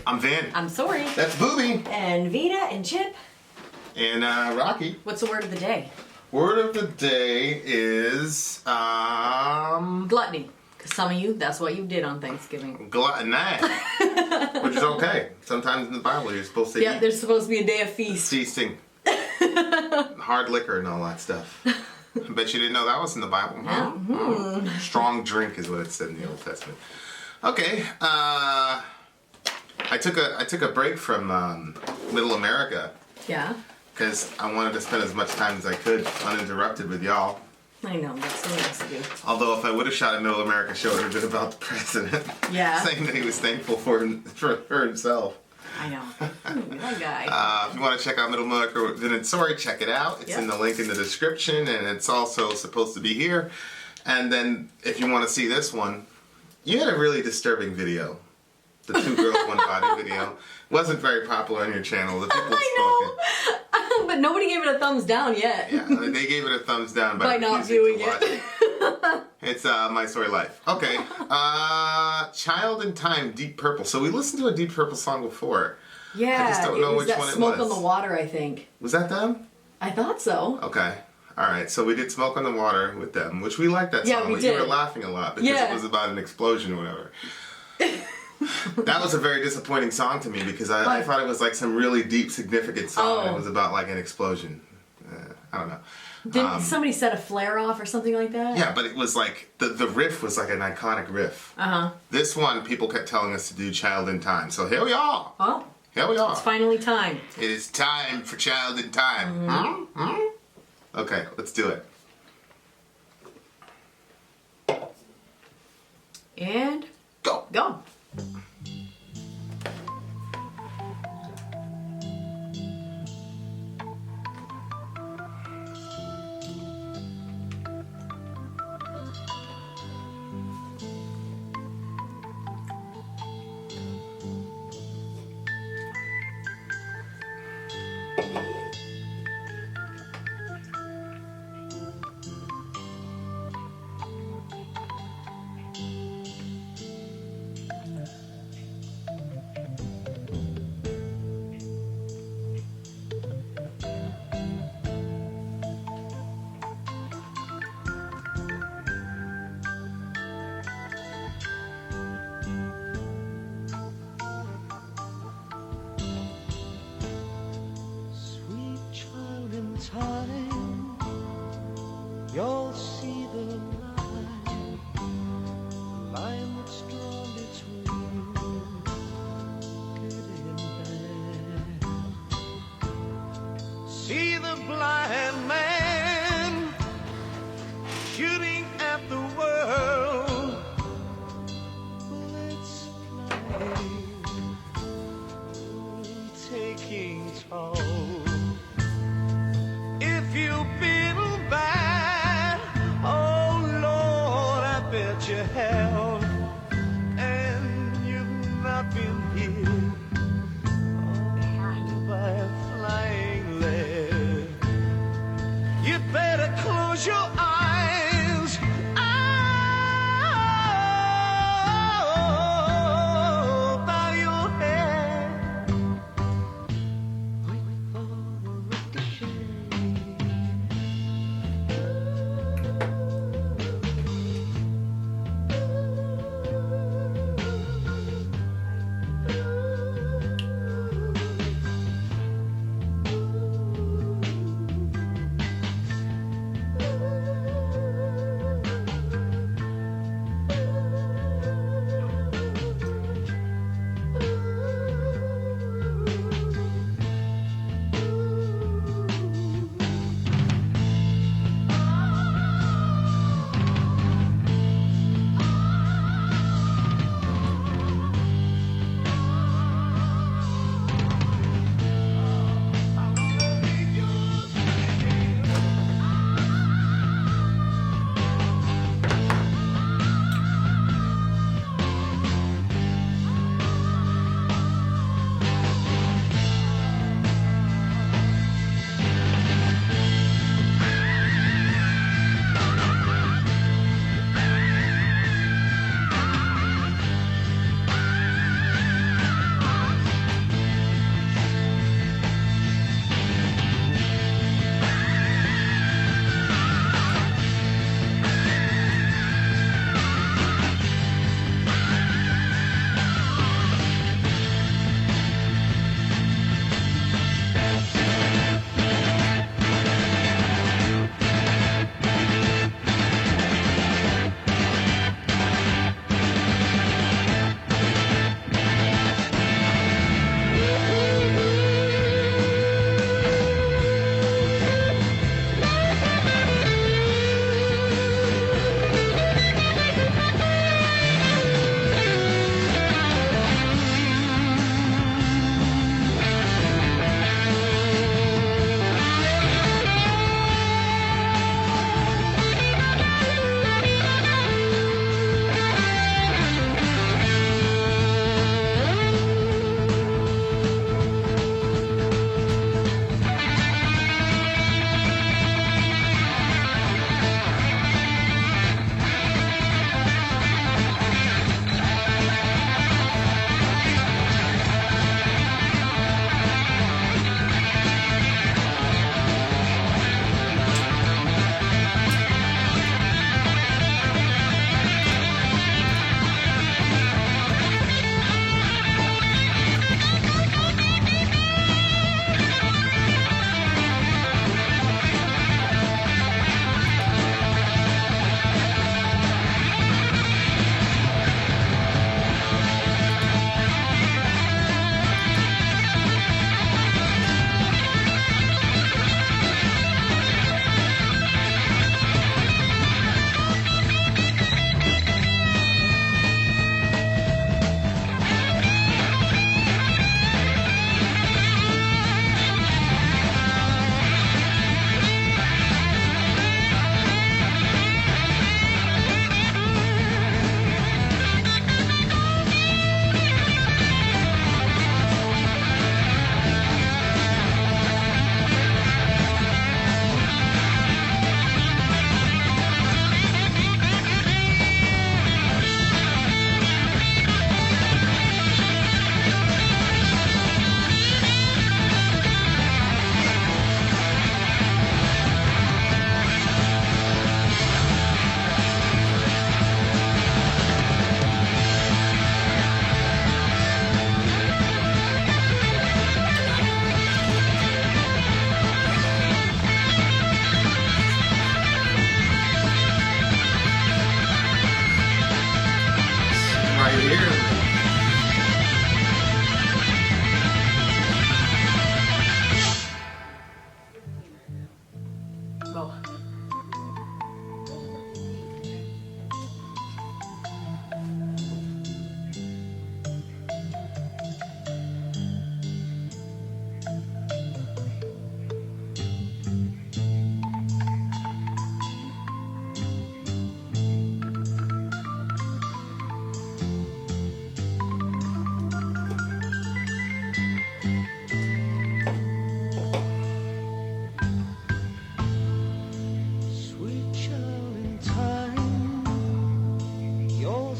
I'm Vin. I'm Sorry. That's Booby. And Vita and Chip. And Rocky. What's the word of the day? Word of the day is Gluttony. Because some of you, that's what you did on Thanksgiving. gluttony, which is okay. Sometimes in the Bible you're supposed to Yeah, eat. there's supposed to be a day of feast. Feasting. Hard liquor and all that stuff. I bet you didn't know that was in the Bible. Huh? Mm-hmm. Strong drink is what it said in the Old Testament. Okay. I took a break from Middle America Yeah. because I wanted to spend as much time as I could uninterrupted with y'all. I know, that's so nice of you. Although if I would have shot a Middle America show, it would have been about the president. Yeah. Saying that he was thankful for himself. I know. That guy. If you want to check out Middle America with Vin and Sorry, check it out. It's in the link in the description, and it's also supposed to be here. And then if you want to see this one, you had a really disturbing video. The Two Girls, One Body video. Wasn't very popular on your channel. The people I know. But nobody gave it a thumbs down yet. Yeah, they gave it a thumbs down by not viewing it. It's My Story Life. Okay. Child in Time, Deep Purple. So we listened to a Deep Purple song before. Yeah, I just don't know it was which that one it Smoke was. on the Water, I think. Was that them? I thought so. Okay. Alright, so we did Smoke on the Water with them, which we liked that song. Yeah, we You did. were laughing a lot because it was about an explosion or whatever. That was a very disappointing song to me because I thought it was like some really deep, significant song. And it was about like an explosion. I don't know. Didn't somebody set a flare off or something like that? Yeah, but it was like, the riff was like an iconic riff. Uh-huh. This one, people kept telling us to do Child in Time. So here we are. Oh. Here we are. It's finally time. It is time for Child in Time. Mm-hmm. Okay, let's do it. And Go. go. Time, you'll see the line that's drawn between good and bad. See the blind man shooting at the world, bullets flying, taking toll. If you've been bad, oh Lord, I bet you have, and you've not been hit by a flying lead. You better close your eyes. Oh, bow your head. Wait for the ricochet.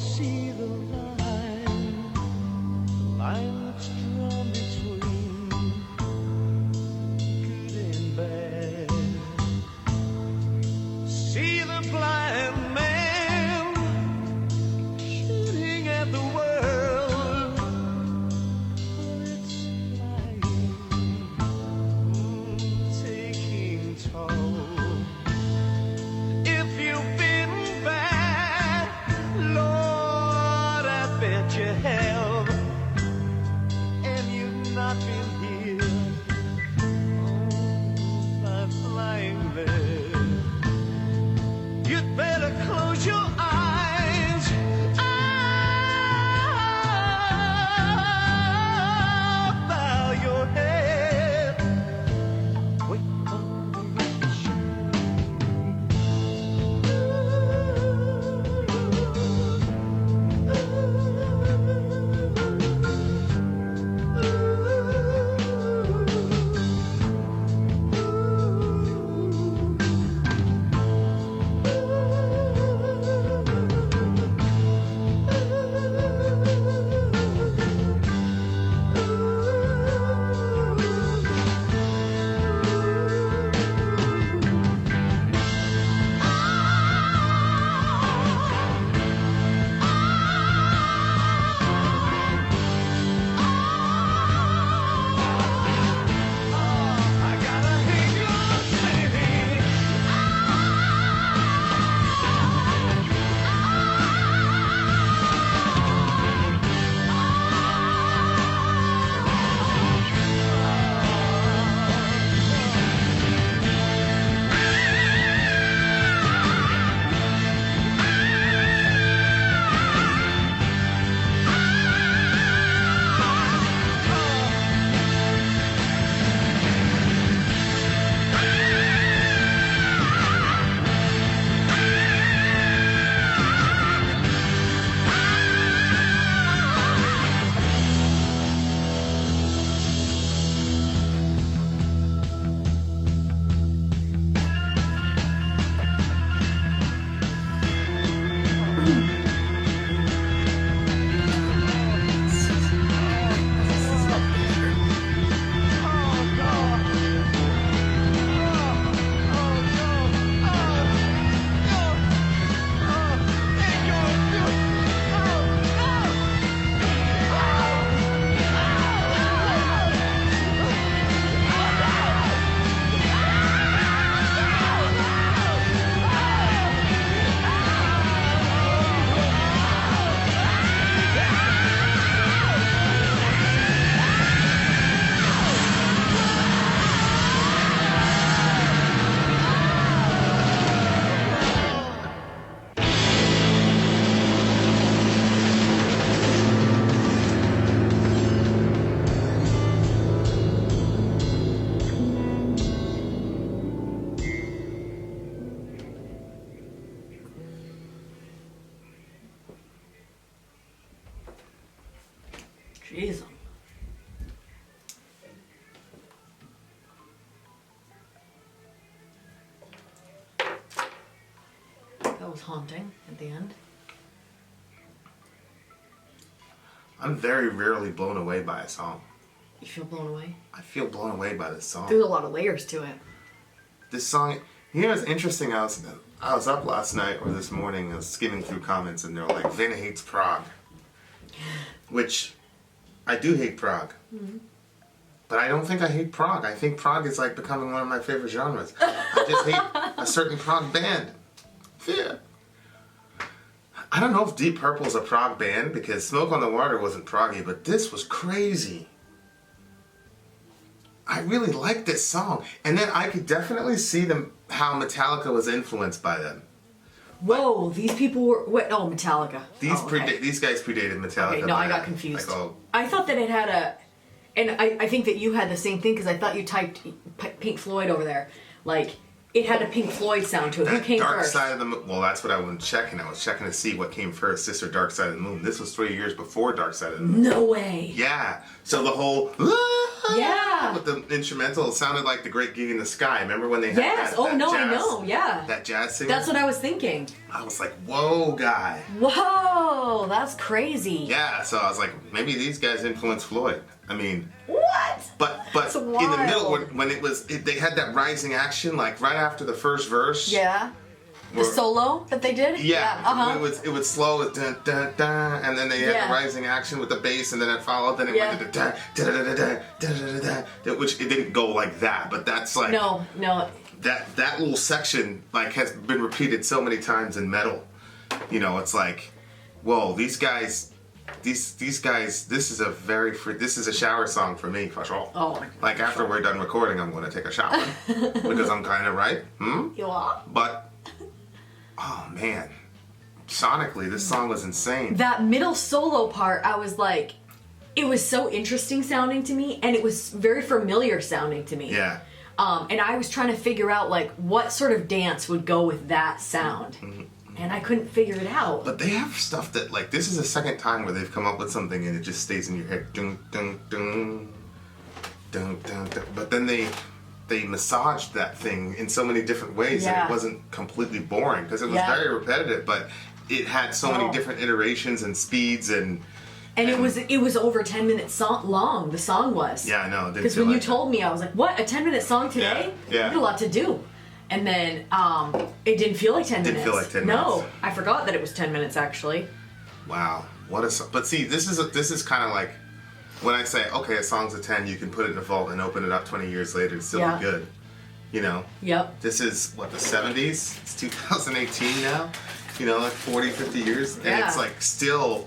see the line that's drawn between good and bad. See the blind man shooting at the world, but it's flying, taking toll. If you've been bad, Lord, I bet you have, and you've not been healed by flying there. You'd better close your eyes. Bow your head. Wait for the rain Jeez. That was haunting at the end. I'm very rarely blown away by a song. You feel blown away? I feel blown away by this song. There's a lot of layers to it. This song, you know, it's interesting. I was up last night or this morning. I was skimming through comments, and they're like, "Vin hates prog," which I do hate prog. Mm-hmm. But I don't think I hate prog. I think prog is like becoming one of my favorite genres. I just hate a certain prog band. Yeah. I don't know if Deep Purple's a prog band because Smoke on the Water wasn't proggy, but this was crazy. I really liked this song. And then I could definitely see them how Metallica was influenced by them. Whoa, these people were... What? Oh, Metallica. These guys predated Metallica. Okay, no, I got confused. Like, oh, I thought that it had a... And I think that you had the same thing because I thought you typed Pink Floyd over there. Like, it had a Pink Floyd sound to it. Who that came Dark first? Side of the Moon. Well, that's what I was checking. I was checking to see what came first, Sister Dark Side of the Moon. This was 3 years before Dark Side of the Moon. No way. Yeah. So the whole Yeah. With the instrumental, it sounded like The Great Gig in the Sky. Remember when they had Yes. that, Oh that no, I jazz, know. Yeah. that jazz singer? That's what I was thinking. I was like, whoa, guy. Whoa, that's crazy. Yeah, so I was like, maybe these guys influenced Floyd. I mean, What? but That's in the middle wild. when they had that rising action, like right after the first verse. Yeah. The where- solo that they did? Yeah, Uh-huh. it would slow with dun, dun, dun, and then they had Yeah. the rising action with the bass, and then it followed. Then it Yeah. went to dun, dun, dun, dun, dun, dun, dun, dun, which it didn't go like that, but that's like No. that little section like has been repeated so many times in metal. You know, it's like, whoa, these guys. These guys, this is a shower song for me, for sure. Oh. Like after we're done recording, I'm going to take a shower because I'm kind of right. You are? But oh man, sonically, this song was insane. That middle solo part, I was like, it was so interesting sounding to me, and it was very familiar sounding to me. Yeah, And I was trying to figure out like what sort of dance would go with that sound, and I couldn't figure it out. but they have stuff that like this is the second time where they've come up with something and it just stays in your head. Dun, dun, dun, dun, dun, dun. But then they massaged that thing in so many different ways Yeah. and it wasn't completely boring because it was Yeah. very repetitive, but it had so many Oh. different iterations and speeds and it was over 10 minutes long. The song was. yeah, I know. Because when you told me, I was like, "What? A 10-minute song today? Yeah. You got a lot to do." And then it didn't feel like 10 minutes. Didn't feel like 10 No, minutes. I forgot that it was 10 minutes actually. Wow, what a song. But see, this is kind of like when I say, okay, a song's a 10, you can put it in a vault and open it up 20 years later and still Yeah. be good. You know? Yep. This is, what, the 70s? It's 2018 now? You know, like 40, 50 years? And Yeah. it's like still,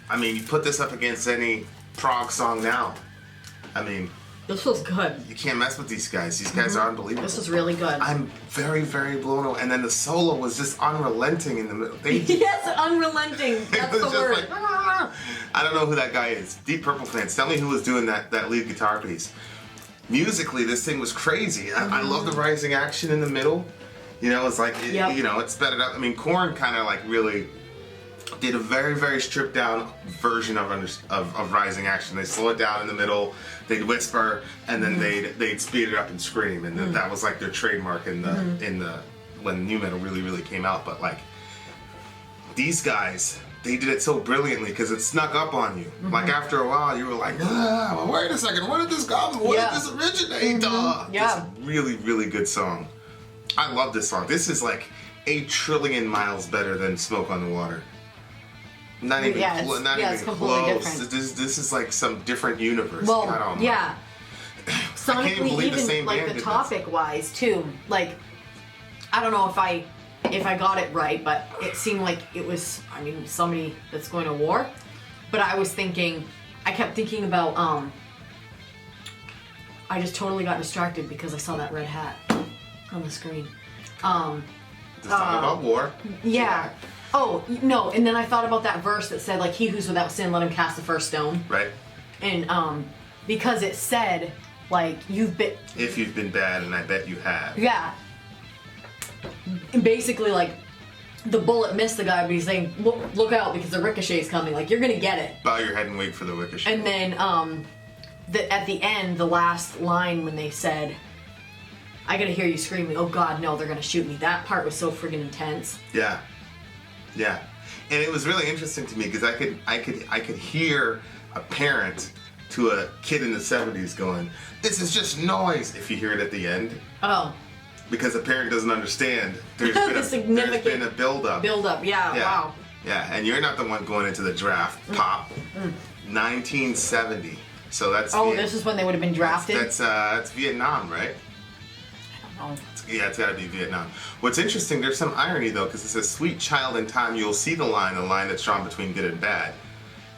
I mean, you put this up against any prog song now. I mean, This was good. you can't mess with these guys. These guys are unbelievable. This was really good. I'm very, very blown away. And then the solo was just unrelenting in the middle. They Yes, unrelenting. It That's was the just word. like, I don't know who that guy is. Deep Purple fans, tell me who was doing that lead guitar piece. Musically, this thing was crazy. I love the rising action in the middle. You know, it's like, Yep. you know, it sped it up. I mean, Korn kind of like really did a very, very stripped down version of rising action. They slow it down in the middle, they'd whisper, and then they'd speed it up and scream. And that was like their trademark in the when new metal really, really came out. But like, these guys, they did it so brilliantly because it snuck up on you. Like after a while, you were like, well, wait a second, where did this come from? Where Yeah. did this originate? Yeah. It's a really, really good song. I love this song. This is like 8 trillion miles better than Smoke on the Water. Not even, Yeah, it's- not yeah, even it's completely close. different. This is like some different universe. Well, God almighty. yeah. even Sonically, believe the even same like band the did this. topic wise too. Like, I don't know if I got it right, but it seemed like it was. I mean, somebody that's going to war. But I was thinking, I kept thinking about. I just totally got distracted because I saw that red hat on the screen. It's not about war. Yeah. Oh no! And then I thought about that verse that said like, "He who's without sin, let him cast the first stone." Right? And because it said like you've been. If you've been bad, and I bet you have. Yeah. And basically, like, the bullet missed the guy, but he's saying, look out because the ricochet's coming. Like, you're gonna get it. Bow your head and wait for the ricochet. And then, at the end, the last line when they said, I gotta hear you screaming, oh god, no, they're gonna shoot me. That part was so friggin' intense. Yeah, yeah, and it was really interesting to me because I could hear a parent to a kid in the 70s going, "This is just noise." If you hear it at the end, Oh, because the parent doesn't understand. There's The been significant there's been a build-up. build up. Yeah, Yeah. wow. Yeah, and you're not the one going into the draft. Pop, 1970. So that's Oh, this is when they would have been drafted? That's Vietnam, right? Oh. Yeah, it's got to be Vietnam. What's interesting, there's some irony though, because it says, "Sweet child, in time you'll see the line that's drawn between good and bad,"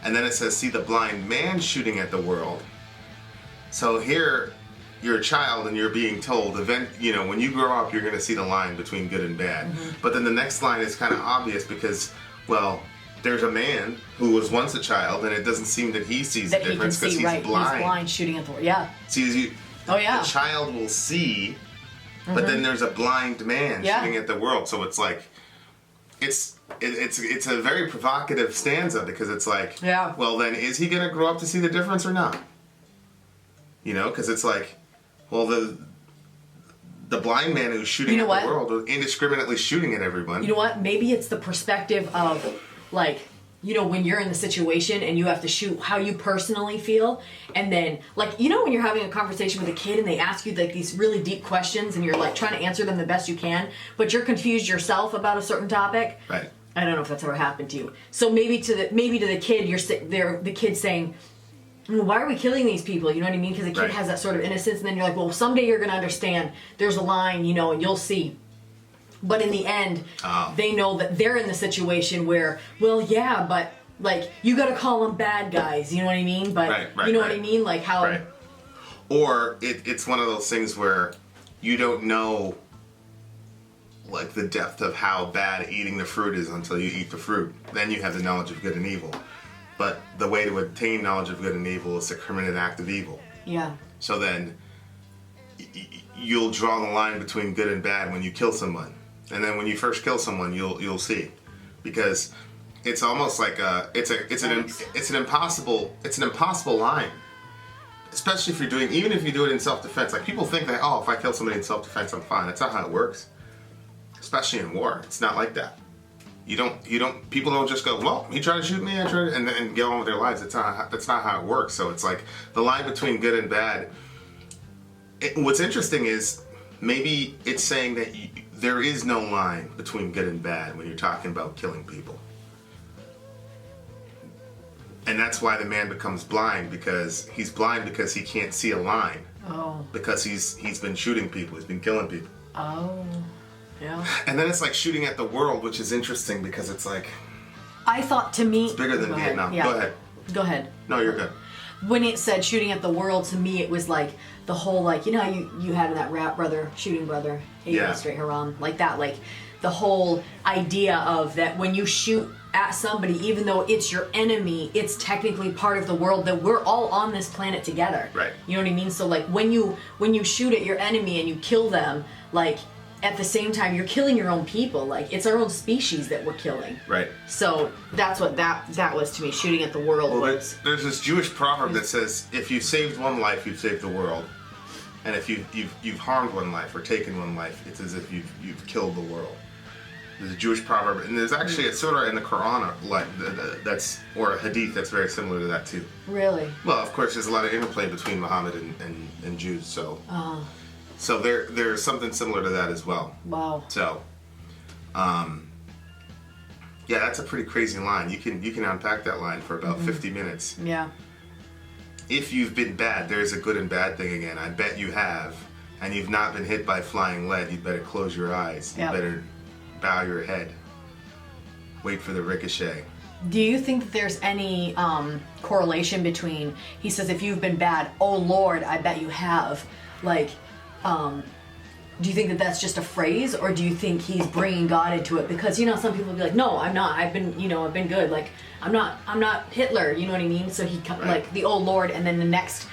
and then it says, "See the blind man shooting at the world." So here, you're a child and you're being told, when you grow up, you're going to see the line between good and bad. But then the next line is kind of obvious because, well, there's a man who was once a child, and it doesn't seem that he sees That the he can difference because see, he's right. blind. He's blind shooting at the world. Yeah. See, Oh, yeah. the child will see, but then there's a blind man Yeah. shooting at the world. So it's like, it's a very provocative stanza because it's like, Yeah. well then, is he gonna grow up to see the difference or not? You know, because it's like, well, the blind man who's shooting You know at the what? world, indiscriminately shooting at everyone. You know what? Maybe it's the perspective of, like, you know, when you're in the situation and you have to shoot how you personally feel, and then, like, you know, when you're having a conversation with a kid and they ask you, like, these really deep questions and you're, like, trying to answer them the best you can, but you're confused yourself about a certain topic? Right. I don't know if that's ever happened to you. So maybe to the kid, the kid saying, "Well, why are we killing these people?" You know what I mean? Because the kid Right. has that sort of innocence, and then you're like, well, someday you're going to understand. There's a line, you know, and you'll see. But in the end, they know that they're in the situation where, well, yeah, but, like, you got to call them bad guys. You know what I mean? But Right, you know what I right. mean? Like how. Right. Or it's one of those things where you don't know, like, the depth of how bad eating the fruit is until you eat the fruit. Then you have the knowledge of good and evil. But the way to attain knowledge of good and evil is to commit an act of evil. Yeah. So then you'll draw the line between good and bad when you kill someone. And then when you first kill someone, you'll see, because it's almost like it's an impossible line. Especially if you're doing, even if you do it in self-defense. Like, people think that, oh, if I kill somebody in self-defense, I'm fine. That's not how it works. Especially in war, it's not like that. People don't just go, well, he tried to shoot me, and then get on with their lives. That's not how it works. So it's like the line between good and bad. What's interesting is maybe it's saying that there is no line between good and bad when you're talking about killing people. And that's why the man becomes blind, because he's blind because he can't see a line. Oh. Because he's been shooting people, he's been killing people. Oh. Yeah. And then it's like shooting at the world, which is interesting because it's like, I thought, to me. it's bigger than Go ahead. Vietnam. Yeah. Go ahead. Go ahead. No, you're good. When it said shooting at the world, to me it was like the whole, like, you know how you had in that rap, brother, shooting brother, hey, Yeah. straight haram, like that, like the whole idea of that when you shoot at somebody, even though it's your enemy, it's technically part of the world, that we're all on this planet together. Right. You know what I mean? So like when you shoot at your enemy and you kill them, like at the same time you're killing your own people. Like, it's our own species that we're killing. Right. So that's what that was to me. Shooting at the world Well, was. there's this Jewish proverb that says, if you saved one life, you've saved the world. And if you've harmed one life or taken one life, it's as if you've killed the world. There's a Jewish proverb, and there's actually a surah in the Quran, or a hadith that's very similar to that too. Really? Well, of course, there's a lot of interplay between Muhammad and Jews, so so there's something similar to that as well. Wow. So, yeah, that's a pretty crazy line. You can unpack that line for about 50 minutes. Yeah. If you've been bad, there's a good and bad thing again. I bet you have, and you've not been hit by flying lead. You better close your eyes. Yep. You better bow your head. Wait for the ricochet. Do you think that there's any correlation between, he says, if you've been bad, oh Lord, I bet you have, like, do you think that that's just a phrase, or do you think he's bringing God into it? Because, you know, some people will be like, no, I'm not, I've been good, like, I'm not Hitler, you know what I mean? So he, Right. like, the oh Lord, and then the next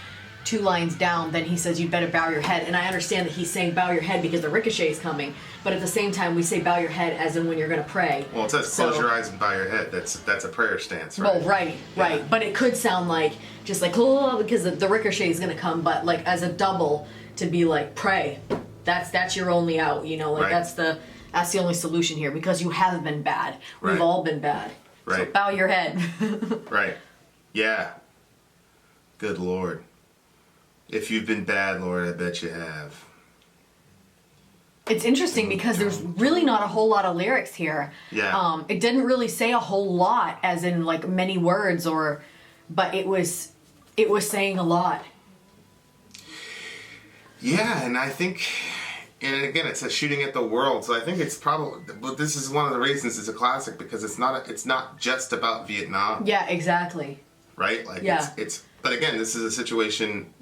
2 lines down, then he says, you'd better bow your head. And I understand that he's saying bow your head because the ricochet is coming, but at the same time, we say bow your head as in when you're going to pray. Well, it says close your eyes and bow your head. That's a prayer stance, right? Well, right. Yeah. But it could sound like just like, oh, because the ricochet is gonna come, but like as a double to be like, pray. That's your only out, you know, like Right. that's the only solution here, because you have been bad. We've Right. all been bad. So Right. bow your head. Right. Yeah. Good Lord. If you've been bad, Lord, I bet you have. It's interesting because there's really not a whole lot of lyrics here. Yeah. It didn't really say a whole lot, as in like many words, but it was saying a lot. Yeah, and I think, and again, it's a shooting at the world, so I think it's probably, but this is one of the reasons it's a classic, because it's not just about Vietnam, Yeah, exactly. right? Like, Yeah. it's, but again, this is a situation,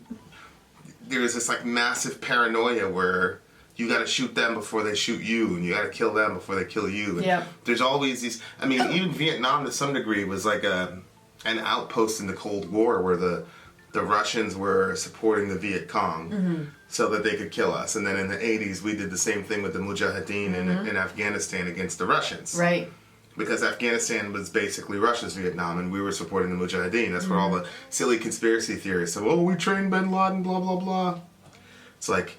there's this like massive paranoia where you got to shoot them before they shoot you, and you got to kill them before they kill you. And Yep. there's always these, I mean, even Vietnam to some degree was like an outpost in the Cold War where the Russians were supporting the Viet Cong so that they could kill us. And then in the 80s, we did the same thing with the Mujahideen in Afghanistan against the Russians. Right. because Afghanistan was basically Russia's Vietnam, and we were supporting the Mujahideen. That's where all the silly conspiracy theorists said, "Oh, we trained Bin Laden," blah blah blah. It's like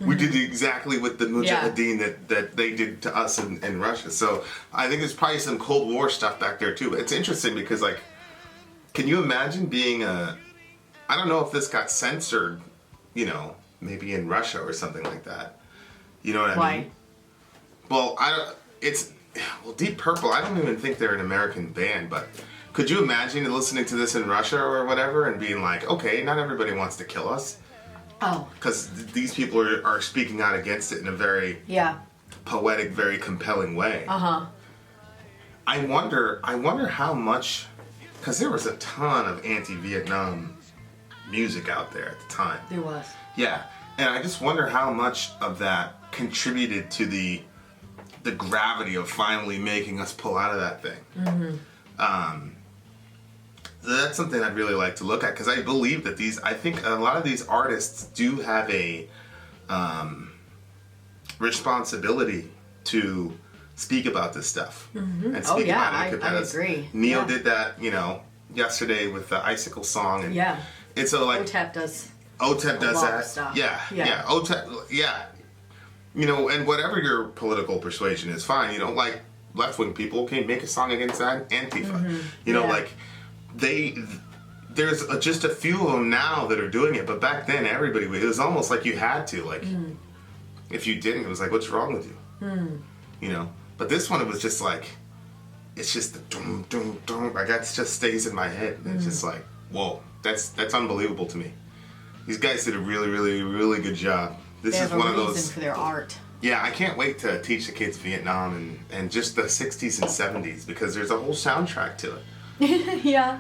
we did exactly what the Mujahideen that they did to us in Russia. So I think there's probably some Cold War stuff back there too. It's interesting because, like, can you imagine being a? I don't know if this got censored, you know, maybe in Russia or something like that. You know what I mean? Well, I don't. It's Deep Purple. I don't even think they're an American band, but could you imagine listening to this in Russia or whatever and being like, okay, not everybody wants to kill us. Oh. Because these people are speaking out against it in a very poetic, very compelling way. Uh-huh. I wonder how much, because there was a ton of anti-Vietnam music out there at the time. There was. Yeah, and I just wonder how much of that contributed to the gravity of finally making us pull out of that thing. Mm-hmm. That's something I'd really like to look at, because I believe that I think a lot of these artists do have a responsibility to speak about this stuff and speak about it. I agree. Neo did that, you know, yesterday with the Icicle song, and it's so like OTEP does that. Stuff. Yeah. OTEP, yeah. You know, and whatever your political persuasion is, fine. You don't like left-wing people, okay, make a song against Antifa. You know, like there's just a few of them now that are doing it, but back then everybody, it was almost like you had to, like, if you didn't, it was like, what's wrong with you? You know, but this one, it was just like, it's just the dum dum dum, like that just stays in my head, and it's just like, whoa, that's unbelievable to me. These guys did a really, really, really good job. This is one of those. They have a reason for their art. Yeah, I can't wait to teach the kids Vietnam and just the 60s and 70s, because there's a whole soundtrack to it. Yeah.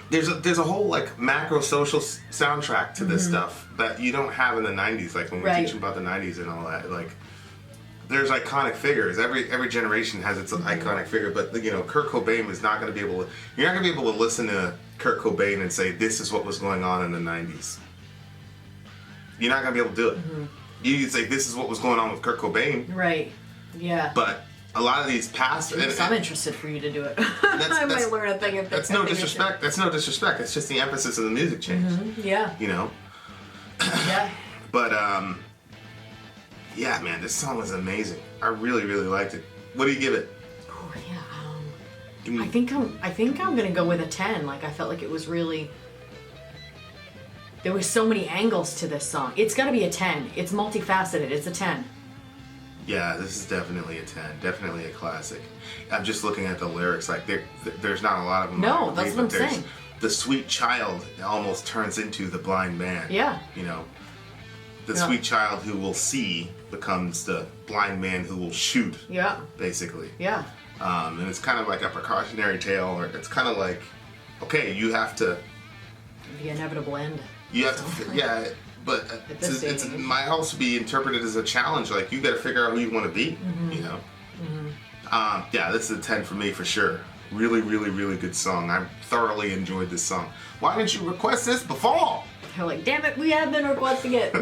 There's a whole, like, macro social soundtrack to this stuff that you don't have in the 90s, like when we teach them about the 90s and all that. Like, there's iconic figures. Every generation has its iconic figure, but, you know, Kurt Cobain is not going to be able to. You're not going to be able to listen to Kurt Cobain and say this is what was going on in the 90s. You're not going to be able to do it. You can say this is what was going on with Kurt Cobain. Right. Yeah. But a lot of these past. I'm interested for you to do it. I might learn a thing if that's no disrespect. That's no disrespect. It's just the emphasis of the music changed. Yeah. You know. Yeah. But yeah, man, this song was amazing. I really, really liked it. What do you give it? Oh yeah. I think I'm gonna go with a 10. Like, I felt like it was really. There was so many angles to this song. It's gotta be a 10. It's multifaceted. It's a 10. Yeah, this is definitely a 10. Definitely a classic. I'm just looking at the lyrics. Like, there's not a lot of them. No, that's what I'm saying. The sweet child almost turns into the blind man. Yeah. You know, the sweet child who will see becomes the blind man who will shoot. Yeah. Basically. Yeah. And it's kind of like a precautionary tale, or it's kind of like, okay, you have to. The inevitable end. You have to, yeah, but it might also be interpreted as a challenge. Like, you got to figure out who you want to be, you know. Yeah, this is a 10 for me for sure. Really, really, really good song. I thoroughly enjoyed this song. Why didn't you request this before? They're like, damn it, we have been requesting it.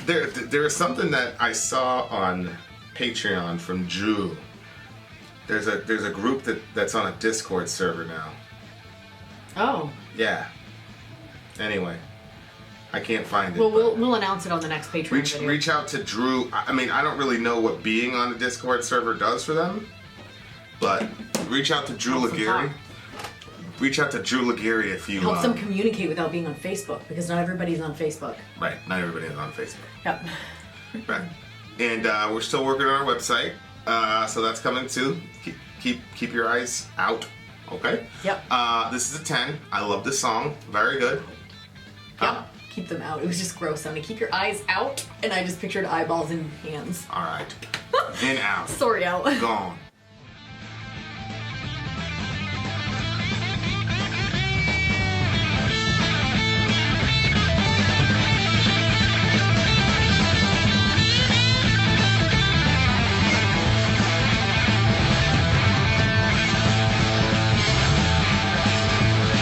There is something that I saw on Patreon from Drew. There's a group that's on a Discord server now. Oh. Yeah. Anyway, I can't find it. Well, we'll announce it on the next Patreon video. Reach out to Drew. I mean, I don't really know what being on a Discord server does for them, but reach out to Drew Laguerre. Reach out to Drew Laguerre if you... Helps them communicate without being on Facebook, because not everybody's on Facebook. Right, not everybody is on Facebook. Yep. Right. And we're still working on our website, so that's coming too. Keep your eyes out. Okay? Yep. This is a 10. I love this song. Very good. Yep. Keep them out. It was just gross sounding. Keep your eyes out, and I just pictured eyeballs and hands. All right. In, out. Sorry, out. Gone.